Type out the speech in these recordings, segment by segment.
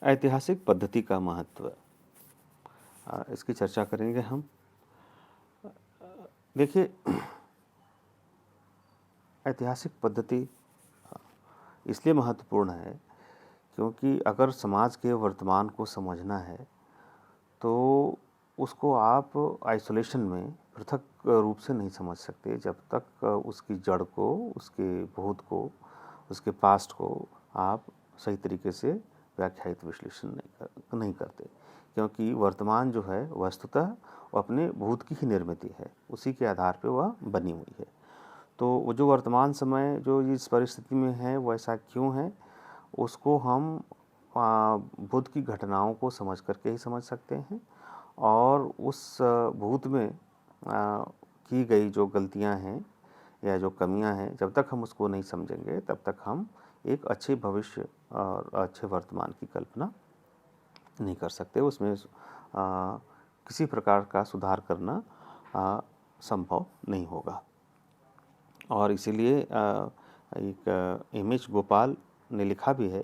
ऐतिहासिक पद्धति का महत्व, इसकी चर्चा करेंगे हम। देखिए, ऐतिहासिक पद्धति इसलिए महत्वपूर्ण है क्योंकि अगर समाज के वर्तमान को समझना है तो उसको आप आइसोलेशन में पृथक रूप से नहीं समझ सकते जब तक उसकी जड़ को, उसके भूत को, उसके पास्ट को आप सही तरीके से व्याख्यायित विश्लेषण नहीं करते, क्योंकि वर्तमान जो है वस्तुतः वो अपने भूत की ही निर्मित है, उसी के आधार पर वह बनी हुई है। तो वो जो वर्तमान समय जो इस परिस्थिति में है वो ऐसा क्यों है, उसको हम भूत की घटनाओं को समझ करके ही समझ सकते हैं। और उस भूत में की गई जो गलतियां हैं या जो कमियां हैं, जब तक हम उसको नहीं समझेंगे तब तक हम एक अच्छे भविष्य और अच्छे वर्तमान की कल्पना नहीं कर सकते। उसमें किसी प्रकार का सुधार करना संभव नहीं होगा। और इसीलिए एक एम.एच. गोपाल ने लिखा भी है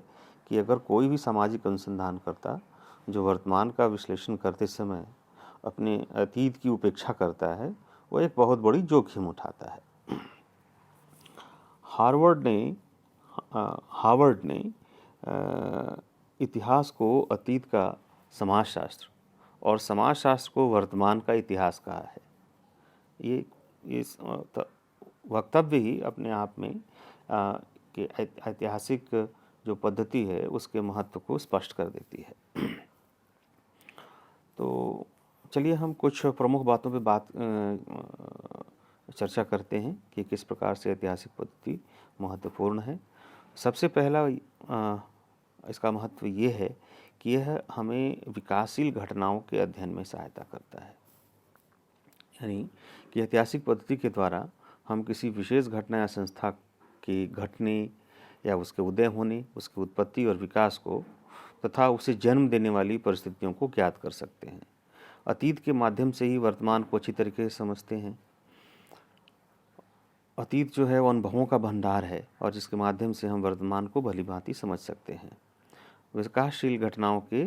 कि अगर कोई भी सामाजिक अनुसंधानकर्ता जो वर्तमान का विश्लेषण करते समय अपने अतीत की उपेक्षा करता है, वो एक बहुत बड़ी जोखिम उठाता है। हार्वर्ड ने इतिहास को अतीत का समाजशास्त्र और समाजशास्त्र को वर्तमान का इतिहास कहा है। ये इस वक्तव्य ही अपने आप में कि ऐतिहासिक जो पद्धति है उसके महत्व को स्पष्ट कर देती है। तो चलिए हम कुछ प्रमुख बातों पे चर्चा करते हैं कि किस प्रकार से ऐतिहासिक पद्धति महत्वपूर्ण है। सबसे पहला इसका महत्व ये है कि यह हमें विकासशील घटनाओं के अध्ययन में सहायता करता है। यानी कि ऐतिहासिक पद्धति के द्वारा हम किसी विशेष घटना या संस्था के घटने या उसके उदय होने, उसकी उत्पत्ति और विकास को तथा उसे जन्म देने वाली परिस्थितियों को ज्ञात कर सकते हैं। अतीत के माध्यम से ही वर्तमान को अच्छी तरीके से समझते हैं। अतीत जो है वो अनुभवों का भंडार है और जिसके माध्यम से हम वर्तमान को भलीभांति समझ सकते हैं। विकासशील घटनाओं के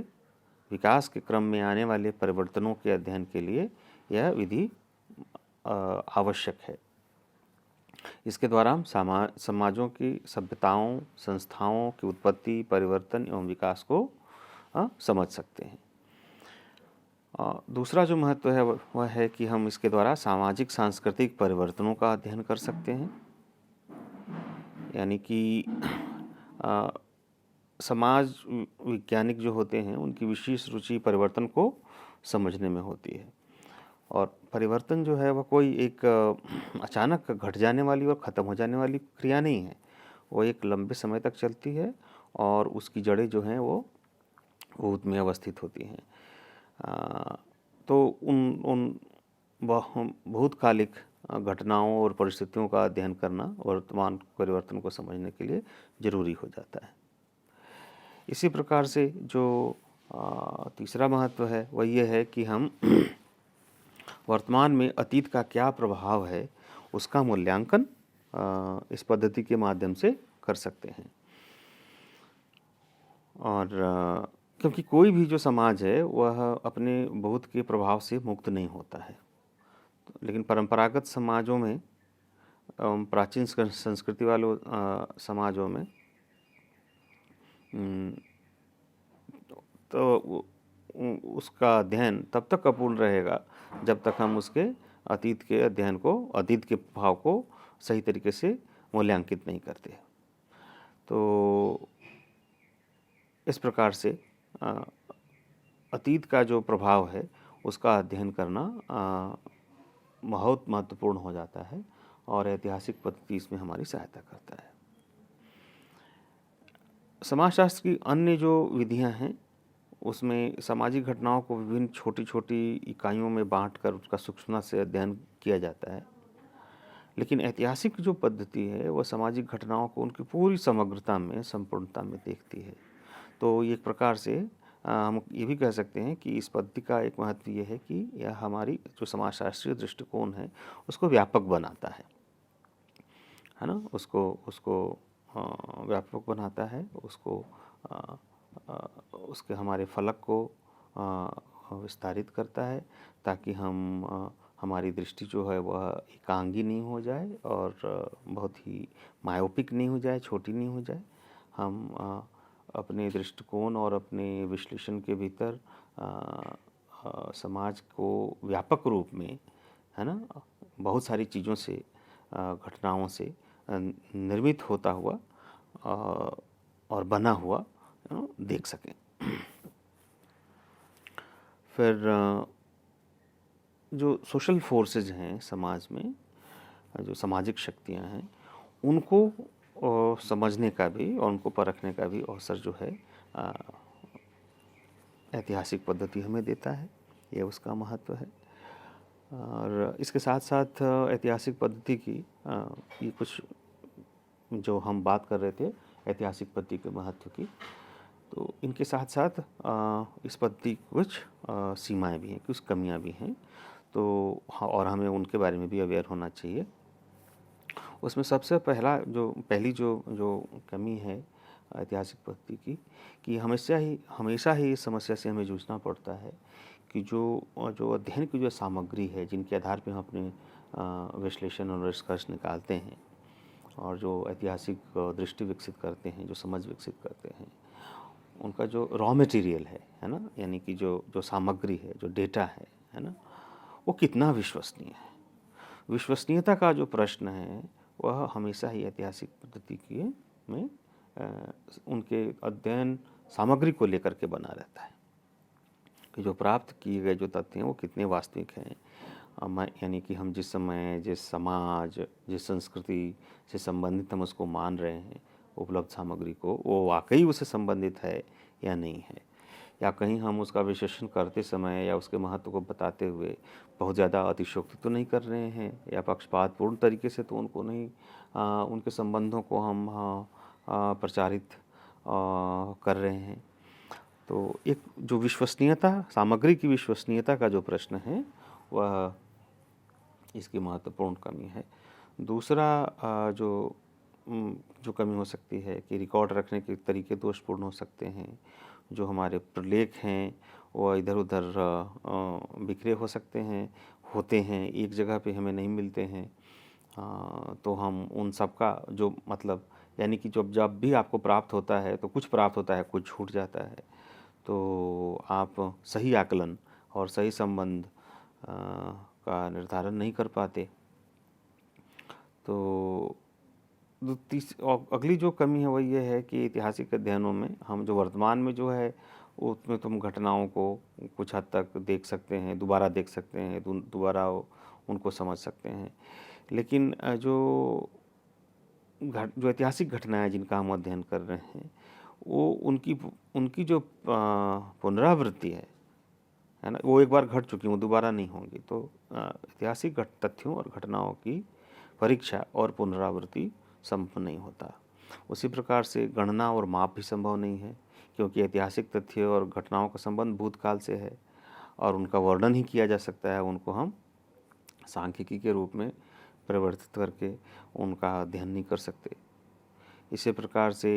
विकास के क्रम में आने वाले परिवर्तनों के अध्ययन के लिए यह विधि आवश्यक है। इसके द्वारा हम समाजों की सभ्यताओं, संस्थाओं की उत्पत्ति, परिवर्तन एवं विकास को समझ सकते हैं। दूसरा जो महत्व है वह है कि हम इसके द्वारा सामाजिक सांस्कृतिक परिवर्तनों का अध्ययन कर सकते हैं। यानी कि समाज वैज्ञानिक जो होते हैं उनकी विशेष रुचि परिवर्तन को समझने में होती है। और परिवर्तन जो है वह कोई एक अचानक घट जाने वाली और ख़त्म हो जाने वाली क्रिया नहीं है। वो एक लंबे समय तक चलती है और उसकी जड़ें जो हैं वो भूत में अवस्थित होती हैं। तो उन भूतकालिक घटनाओं और परिस्थितियों का अध्ययन करना वर्तमान परिवर्तन को समझने के लिए ज़रूरी हो जाता है। इसी प्रकार से जो तीसरा महत्व है वह ये है कि हम वर्तमान में अतीत का क्या प्रभाव है उसका मूल्यांकन इस पद्धति के माध्यम से कर सकते हैं। और क्योंकि कोई भी जो समाज है वह अपने भूत के प्रभाव से मुक्त नहीं होता है, लेकिन परंपरागत समाजों में, प्राचीन संस्कृति वालों समाजों में तो उसका अध्ययन तब तक अपूर्ण रहेगा जब तक हम उसके अतीत के अध्ययन को, अतीत के प्रभाव को सही तरीके से मूल्यांकित नहीं करते। तो इस प्रकार से अतीत का जो प्रभाव है उसका अध्ययन करना बहुत महत्वपूर्ण हो जाता है और ऐतिहासिक पद्धति इसमें हमारी सहायता करता है। समाजशास्त्र की अन्य जो विधियां हैं उसमें सामाजिक घटनाओं को विभिन्न छोटी छोटी इकाइयों में बांटकर उसका सूक्ष्मता से अध्ययन किया जाता है, लेकिन ऐतिहासिक जो पद्धति है वह सामाजिक घटनाओं को उनकी पूरी समग्रता में, संपूर्णता में देखती है। तो एक प्रकार से हम ये भी कह सकते हैं कि इस पद्धति का एक महत्व ये है कि यह हमारी जो समाजशास्त्रीय दृष्टिकोण है उसको व्यापक बनाता है ना, उसको व्यापक बनाता है, उसको उसके हमारे फलक को विस्तारित करता है, ताकि हमारी दृष्टि जो है वह एकांगी नहीं हो जाए और बहुत ही मायोपिक नहीं हो जाए, छोटी नहीं हो जाए। हम अपने दृष्टिकोण और अपने विश्लेषण के भीतर समाज को व्यापक रूप में, है ना, बहुत सारी चीज़ों से, घटनाओं से निर्मित होता हुआ और बना हुआ देख सकें। फिर जो सोशल फोर्सेज हैं समाज में, जो सामाजिक शक्तियां हैं, उनको समझने का भी और उनको परखने का भी अवसर जो है ऐतिहासिक पद्धति हमें देता है। ये उसका महत्व है। और इसके साथ साथ ऐतिहासिक पद्धति की ये कुछ जो हम बात कर रहे थे ऐतिहासिक पद्धति के महत्व की, तो इनके साथ साथ इस पद्धति की कुछ सीमाएं भी हैं, कुछ कमियां भी हैं। तो हाँ, और हमें उनके बारे में भी अवेयर होना चाहिए। उसमें सबसे पहली जो कमी है ऐतिहासिक पद्धति की, कि हमेशा ही इस समस्या से हमें जूझना पड़ता है कि जो अध्ययन की जो सामग्री है, जिनके आधार पर हम अपने विश्लेषण और निष्कर्ष निकालते हैं और जो ऐतिहासिक दृष्टि विकसित करते हैं, जो समझ विकसित करते हैं, उनका जो रॉ मटेरियल है ना, यानी कि जो सामग्री है, जो डेटा है ना, वो कितना विश्वसनीय है। विश्वसनीयता का जो प्रश्न है वह हमेशा ही ऐतिहासिक पद्धति में उनके अध्ययन सामग्री को लेकर के बना रहता है कि जो प्राप्त किए गए जो तथ्य हैं वो कितने वास्तविक हैं। यानी कि हम जिस समय, जिस समाज, जिस संस्कृति से संबंधित हम उसको मान रहे हैं, उपलब्ध सामग्री को, वो वाकई उससे संबंधित है या नहीं है, या कहीं हम उसका विश्लेषण करते समय या उसके महत्व को बताते हुए बहुत ज़्यादा अतिशयोक्ति तो नहीं कर रहे हैं, या पक्षपातपूर्ण तरीके से तो उनको नहीं उनके संबंधों को हम प्रचारित कर रहे हैं। तो एक जो विश्वसनीयता, सामग्री की विश्वसनीयता का जो प्रश्न है वह इसकी महत्वपूर्ण कमी है। दूसरा जो कमी हो सकती है कि रिकॉर्ड रखने के तरीके दोषपूर्ण हो सकते हैं। जो हमारे प्रलेख हैं वो इधर उधर बिखरे हो सकते हैं, होते हैं, एक जगह पे हमें नहीं मिलते हैं। तो हम उन सब का जो मतलब, यानी कि जब भी आपको प्राप्त होता है तो कुछ प्राप्त होता है, कुछ छूट जाता है। तो आप सही आकलन और सही संबंध का निर्धारण नहीं कर पाते। तो अगली जो कमी है वो ये है कि ऐतिहासिक अध्ययनों में हम जो वर्तमान में जो है उसमें तो हम घटनाओं को कुछ हद तक देख सकते हैं, दोबारा देख सकते हैं, दोबारा उनको समझ सकते हैं। लेकिन जो ऐतिहासिक घटनाएं जिनका हम अध्ययन कर रहे हैं, वो उनकी जो पुनरावृत्ति है ना, वो एक बार घट चुकी, वो दोबारा नहीं होंगी। तो ऐतिहासिक तथ्यों और घटनाओं की परीक्षा और पुनरावृत्ति संभव नहीं होता। उसी प्रकार से गणना और माप भी संभव नहीं है, क्योंकि ऐतिहासिक तथ्य और घटनाओं का संबंध भूतकाल से है और उनका वर्णन ही किया जा सकता है। उनको हम सांख्यिकी के रूप में परिवर्तित करके उनका अध्ययन नहीं कर सकते। इसी प्रकार से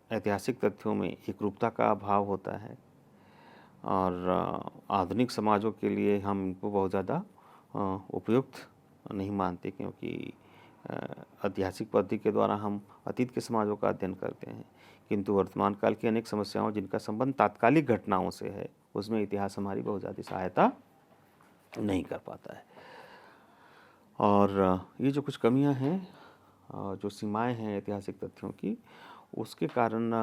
ऐतिहासिक तथ्यों में एकरूपता का अभाव होता है और आधुनिक समाजों के लिए हम इनको बहुत ज़्यादा उपयुक्त नहीं मानते, क्योंकि ऐतिहासिक पद्धति के द्वारा हम अतीत के समाजों का अध्ययन करते हैं, किंतु वर्तमान काल की अनेक समस्याओं जिनका संबंध तात्कालिक घटनाओं से है, उसमें इतिहास हमारी बहुत ज़्यादा सहायता नहीं कर पाता है। और ये जो कुछ कमियां हैं, जो सीमाएं हैं ऐतिहासिक तथ्यों की, उसके कारण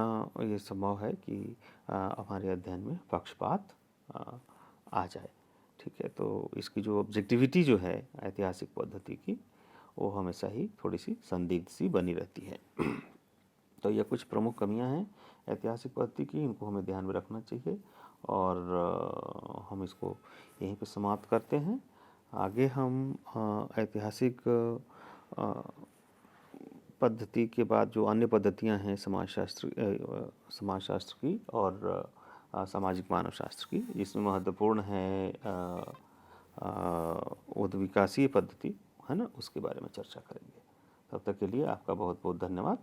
ये संभव है कि हमारे अध्ययन में पक्षपात आ जाए। ठीक है, तो इसकी जो ऑब्जेक्टिविटी जो है ऐतिहासिक पद्धति की, वो हमेशा ही थोड़ी सी संदिग्ध सी बनी रहती है। तो ये कुछ प्रमुख कमियां हैं ऐतिहासिक पद्धति की, इनको हमें ध्यान में रखना चाहिए और हम इसको यहीं पे समाप्त करते हैं। आगे हम ऐतिहासिक पद्धति के बाद जो अन्य पद्धतियां हैं समाजशास्त्र की और सामाजिक मानव शास्त्र की, जिसमें महत्वपूर्ण है उद्विकासीय पद्धति, है ना, उसके बारे में चर्चा करेंगे। तब तक के लिए आपका बहुत बहुत धन्यवाद।